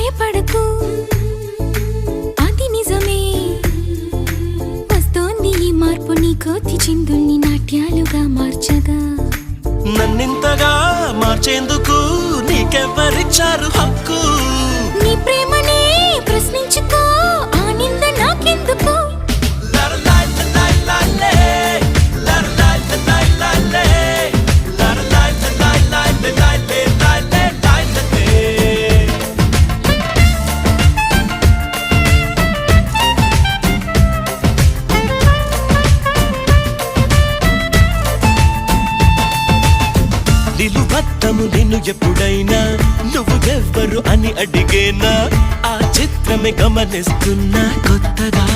భయపడకు అది నిజమే వస్తోంది ఈ మార్పు నీ కోతి చిందుల్ని నాట్యాలుగా మార్చగా నన్నింతగా మార్చేందుకు నీకెవ్వరిచ్చారు హక్కు నీ ప్రేమనే ప్రశ్నించుకో ఆ నింద నాకెందుకు నిలువద్దము నిన్ను ఎప్పుడైనా నువ్వు ఎవ్వరు అని అడిగేనా ఆ చిత్రమే గమనిస్తున్నా కొత్తగా